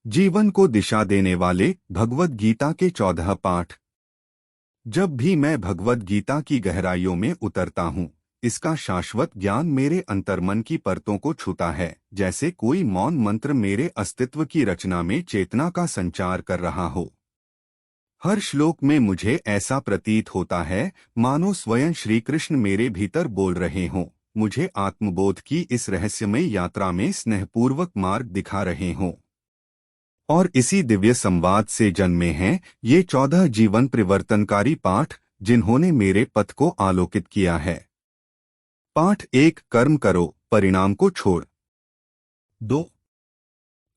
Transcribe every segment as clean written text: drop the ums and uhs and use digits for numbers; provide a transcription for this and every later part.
जीवन को दिशा देने वाले भगवद गीता के 14 पाठ। जब भी मैं भगवद गीता की गहराइयों में उतरता हूँ, इसका शाश्वत ज्ञान मेरे अंतर्मन की परतों को छूता है, जैसे कोई मौन मंत्र मेरे अस्तित्व की रचना में चेतना का संचार कर रहा हो। हर श्लोक में मुझे ऐसा प्रतीत होता है मानो स्वयं श्री कृष्ण मेरे भीतर बोल रहे हों, मुझे आत्मबोध की इस रहस्यमय यात्रा में स्नेहपूर्वक मार्ग दिखा रहे हों। और इसी दिव्य संवाद से जन्मे हैं ये 14 जीवन परिवर्तनकारी पाठ, जिन्होंने मेरे पथ को आलोकित किया है। पाठ 1, कर्म करो, परिणाम को छोड़। 2,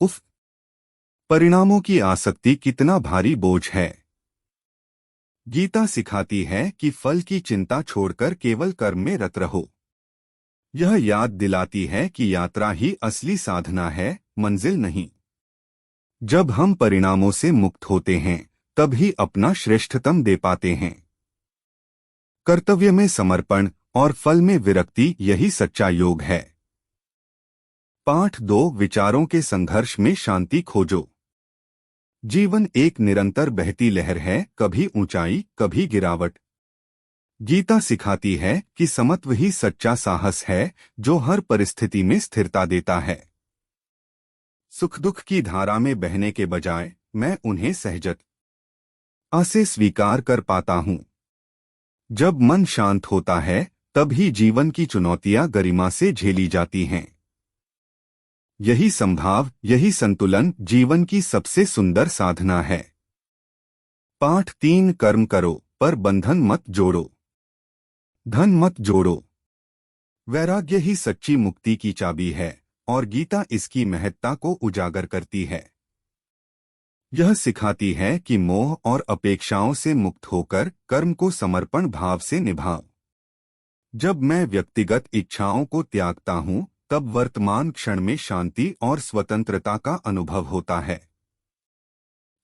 उफ, परिणामों की आसक्ति कितना भारी बोझ है। गीता सिखाती है कि फल की चिंता छोड़कर केवल कर्म में रत रहो। यह याद दिलाती है कि यात्रा ही असली साधना है, मंजिल नहीं। जब हम परिणामों से मुक्त होते हैं, तब ही अपना श्रेष्ठतम दे पाते हैं। कर्तव्य में समर्पण और फल में विरक्ति, यही सच्चा योग है। पाठ 2, विचारों के संघर्ष में शांति खोजो। जीवन एक निरंतर बहती लहर है, कभी ऊंचाई कभी गिरावट। गीता सिखाती है कि समत्व ही सच्चा साहस है, जो हर परिस्थिति में स्थिरता देता है। सुख दुख की धारा में बहने के बजाय मैं उन्हें सहजता से स्वीकार कर पाता हूँ। जब मन शांत होता है, तभी जीवन की चुनौतियां गरिमा से झेली जाती हैं। यही संभाव, यही संतुलन जीवन की सबसे सुंदर साधना है। पाठ 3, कर्म करो पर बंधन मत जोड़ो। धन मत जोड़ो। वैराग्य ही सच्ची मुक्ति की चाबी है, और गीता इसकी महत्ता को उजागर करती है। यह सिखाती है कि मोह और अपेक्षाओं से मुक्त होकर कर्म को समर्पण भाव से निभाओ। जब मैं व्यक्तिगत इच्छाओं को त्यागता हूँ, तब वर्तमान क्षण में शांति और स्वतंत्रता का अनुभव होता है।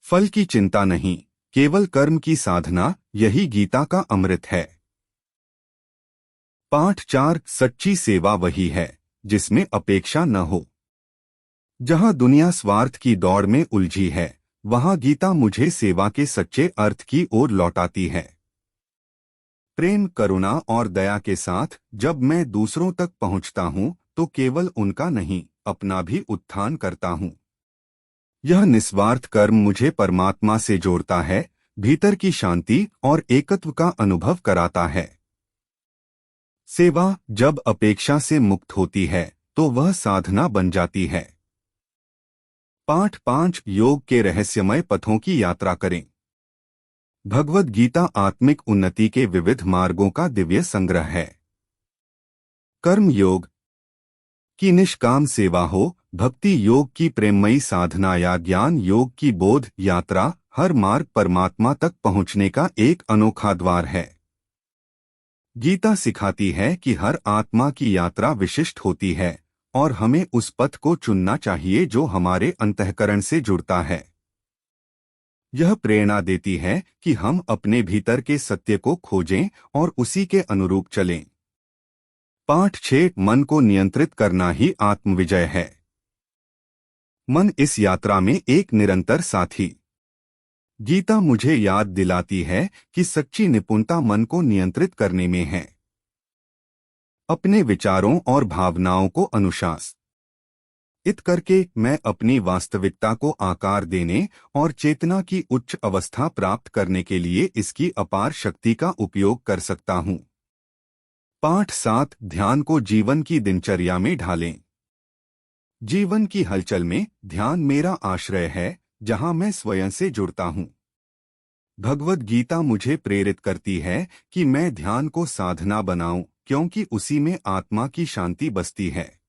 फल की चिंता नहीं, केवल कर्म की साधना, यही गीता का अमृत है। पाठ 4, सच्ची सेवा वही है जिसमें अपेक्षा न हो। जहां दुनिया स्वार्थ की दौड़ में उलझी है, वहां गीता मुझे सेवा के सच्चे अर्थ की ओर लौटाती है। प्रेम, करुणा और दया के साथ जब मैं दूसरों तक पहुंचता हूं, तो केवल उनका नहीं, अपना भी उत्थान करता हूं। यह निस्वार्थ कर्म मुझे परमात्मा से जोड़ता है, भीतर की शांति और एकत्व का अनुभव कराता है। सेवा जब अपेक्षा से मुक्त होती है, तो वह साधना बन जाती है। पाठ 5, योग के रहस्यमय पथों की यात्रा करें। भगवद गीता आत्मिक उन्नति के विविध मार्गों का दिव्य संग्रह है। कर्म योग की निष्काम सेवा हो, भक्ति योग की प्रेममयी साधना या ज्ञान योग की बोध यात्रा, हर मार्ग परमात्मा तक पहुंचने का एक अनोखा द्वार है। गीता सिखाती है कि हर आत्मा की यात्रा विशिष्ट होती है, और हमें उस पथ को चुनना चाहिए जो हमारे अंतःकरण से जुड़ता है। यह प्रेरणा देती है कि हम अपने भीतर के सत्य को खोजें और उसी के अनुरूप चलें। पाठ 6, मन को नियंत्रित करना ही आत्मविजय है। मन इस यात्रा में एक निरंतर साथी। गीता मुझे याद दिलाती है कि सच्ची निपुणता मन को नियंत्रित करने में है। अपने विचारों और भावनाओं को अनुशासित करके मैं अपनी वास्तविकता को आकार देने और चेतना की उच्च अवस्था प्राप्त करने के लिए इसकी अपार शक्ति का उपयोग कर सकता हूँ। पाठ 7, ध्यान को जीवन की दिनचर्या में ढालें। जीवन की हलचल में ध्यान मेरा आश्रय है, जहां मैं स्वयं से जुड़ता हूँ। भगवद गीता मुझे प्रेरित करती है कि मैं ध्यान को साधना बनाऊं, क्योंकि उसी में आत्मा की शांति बसती है।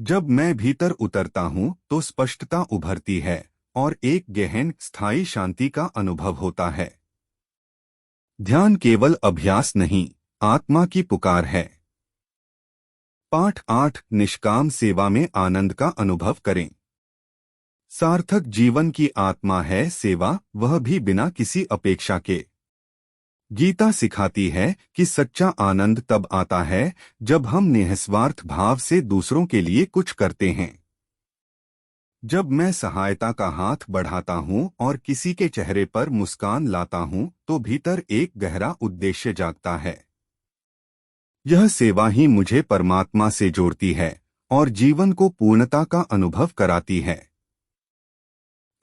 जब मैं भीतर उतरता हूं, तो स्पष्टता उभरती है और एक गहन स्थायी शांति का अनुभव होता है। ध्यान केवल अभ्यास नहीं, आत्मा की पुकार है। पाठ 8, निष्काम सेवा में आनंद का अनुभव करें। सार्थक जीवन की आत्मा है सेवा, वह भी बिना किसी अपेक्षा के। गीता सिखाती है कि सच्चा आनंद तब आता है जब हम निस्वार्थ भाव से दूसरों के लिए कुछ करते हैं। जब मैं सहायता का हाथ बढ़ाता हूँ और किसी के चेहरे पर मुस्कान लाता हूँ तो भीतर एक गहरा उद्देश्य जागता है। यह सेवा ही मुझे परमात्मा से जोड़ती है और जीवन को पूर्णता का अनुभव कराती है।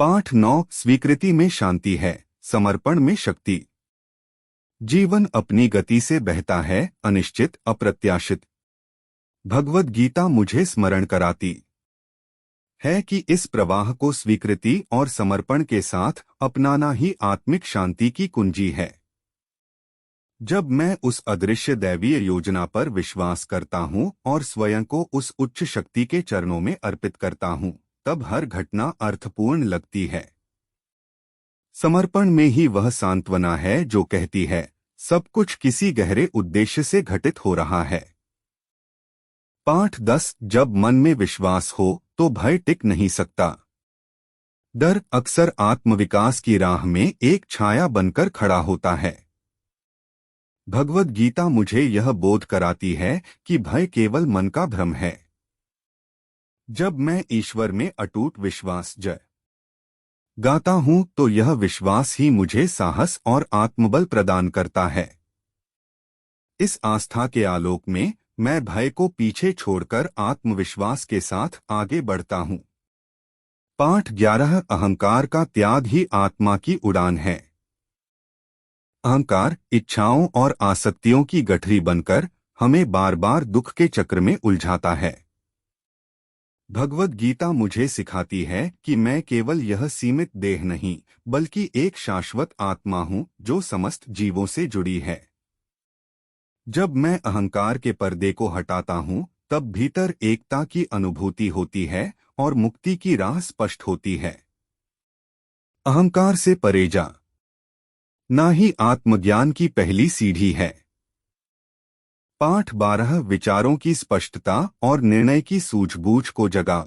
पाठ 9 स्वीकृति में शांति है, समर्पण में शक्ति। जीवन अपनी गति से बहता है, अनिश्चित, अप्रत्याशित। भगवद गीता मुझे स्मरण कराती है कि इस प्रवाह को स्वीकृति और समर्पण के साथ अपनाना ही आत्मिक शांति की कुंजी है। जब मैं उस अदृश्य दैवीय योजना पर विश्वास करता हूँ और स्वयं को उस उच्च शक्ति के चरणों में अर्पित करता हूँ, तब हर घटना अर्थपूर्ण लगती है। समर्पण में ही वह सांत्वना है जो कहती है, सब कुछ किसी गहरे उद्देश्य से घटित हो रहा है। पाठ 10 जब मन में विश्वास हो तो भय टिक नहीं सकता। डर अक्सर आत्मविकास की राह में एक छाया बनकर खड़ा होता है। भगवद गीता मुझे यह बोध कराती है कि भय केवल मन का भ्रम है। जब मैं ईश्वर में अटूट विश्वास गाता हूँ तो यह विश्वास ही मुझे साहस और आत्मबल प्रदान करता है। इस आस्था के आलोक में मैं भय को पीछे छोड़कर आत्मविश्वास के साथ आगे बढ़ता हूँ। पाठ 11 अहंकार का त्याग ही आत्मा की उड़ान है। अहंकार इच्छाओं और आसक्तियों की गठरी बनकर हमें बार बार दुख के चक्र में उलझाता है। भगवद गीता मुझे सिखाती है कि मैं केवल यह सीमित देह नहीं बल्कि एक शाश्वत आत्मा हूँ जो समस्त जीवों से जुड़ी है। जब मैं अहंकार के पर्दे को हटाता हूँ तब भीतर एकता की अनुभूति होती है और मुक्ति की राह स्पष्ट होती है। अहंकार से परे जा ना ही आत्मज्ञान की पहली सीढ़ी है। पाठ 12 विचारों की स्पष्टता और निर्णय की सूझबूझ को जगा।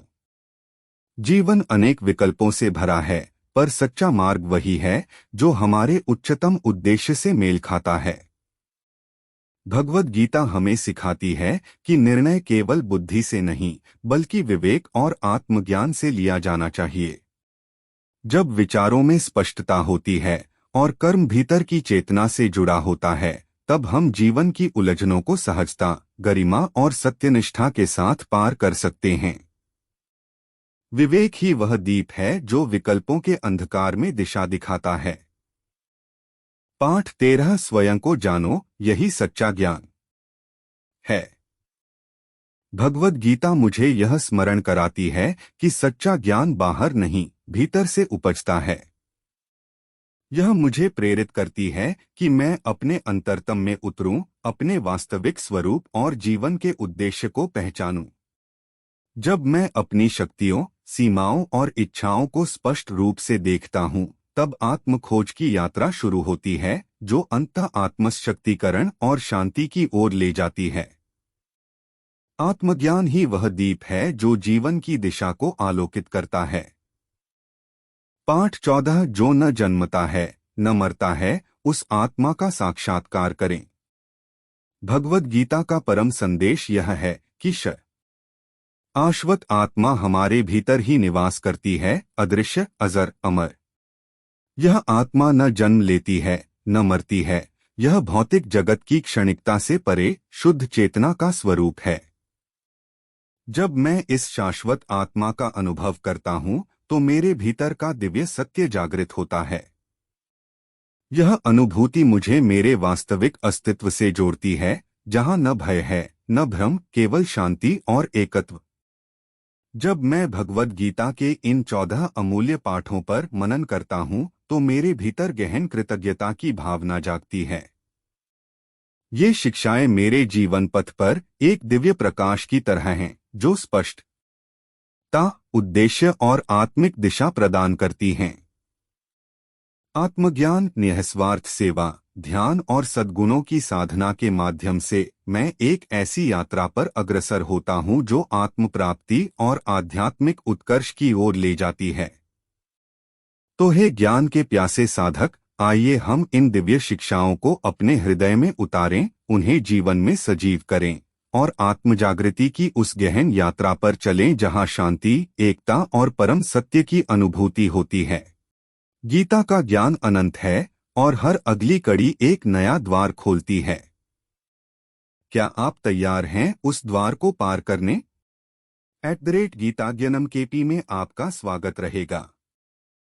जीवन अनेक विकल्पों से भरा है, पर सच्चा मार्ग वही है जो हमारे उच्चतम उद्देश्य से मेल खाता है। भगवद गीता हमें सिखाती है कि निर्णय केवल बुद्धि से नहीं बल्कि विवेक और आत्मज्ञान से लिया जाना चाहिए। जब विचारों में स्पष्टता होती है और कर्म भीतर की चेतना से जुड़ा होता है, तब हम जीवन की उलझनों को सहजता, गरिमा और सत्यनिष्ठा के साथ पार कर सकते हैं। विवेक ही वह दीप है जो विकल्पों के अंधकार में दिशा दिखाता है। पाठ 13 स्वयं को जानो, यही सच्चा ज्ञान है। भगवद गीता मुझे यह स्मरण कराती है कि सच्चा ज्ञान बाहर नहीं, भीतर से उपजता है। यह मुझे प्रेरित करती है कि मैं अपने अंतरतम में उतरूं, अपने वास्तविक स्वरूप और जीवन के उद्देश्य को पहचानूं। जब मैं अपनी शक्तियों, सीमाओं और इच्छाओं को स्पष्ट रूप से देखता हूं, तब आत्मखोज की यात्रा शुरू होती है जो अंतः आत्मशक्तिकरण और शांति की ओर ले जाती है। आत्मज्ञान ही वह दीप है जो जीवन की दिशा को आलोकित करता है। पाठ 14 जो न जन्मता है न मरता है, उस आत्मा का साक्षात्कार करें। भगवद गीता का परम संदेश यह है कि शाश्वत आत्मा हमारे भीतर ही निवास करती है, अदृश्य, अजर, अमर। यह आत्मा न जन्म लेती है न मरती है, यह भौतिक जगत की क्षणिकता से परे शुद्ध चेतना का स्वरूप है। जब मैं इस शाश्वत आत्मा का अनुभव करता हूँ तो मेरे भीतर का दिव्य सत्य जागृत होता है। यह अनुभूति मुझे मेरे वास्तविक अस्तित्व से जोड़ती है, जहाँ न भय है न भ्रम, केवल शांति और एकत्व। जब मैं भगवद गीता के इन 14 अमूल्य पाठों पर मनन करता हूँ तो मेरे भीतर गहन कृतज्ञता की भावना जागती है। ये शिक्षाएं मेरे जीवन पथ पर एक दिव्य प्रकाश की तरह हैं जो स्पष्ट उद्देश्य और आत्मिक दिशा प्रदान करती हैं। आत्मज्ञान, निःस्वार्थ सेवा, ध्यान और सद्गुणों की साधना के माध्यम से मैं एक ऐसी यात्रा पर अग्रसर होता हूं जो आत्म प्राप्ति और आध्यात्मिक उत्कर्ष की ओर ले जाती है। तो हे ज्ञान के प्यासे साधक, आइए हम इन दिव्य शिक्षाओं को अपने हृदय में उतारें, उन्हें जीवन में सजीव करें और आत्मजागृति की उस गहन यात्रा पर चलें जहां शांति, एकता और परम सत्य की अनुभूति होती है। गीता का ज्ञान अनंत है और हर अगली कड़ी एक नया द्वार खोलती है। क्या आप तैयार हैं उस द्वार को पार करने? @गीता ज्ञानम KP में आपका स्वागत रहेगा।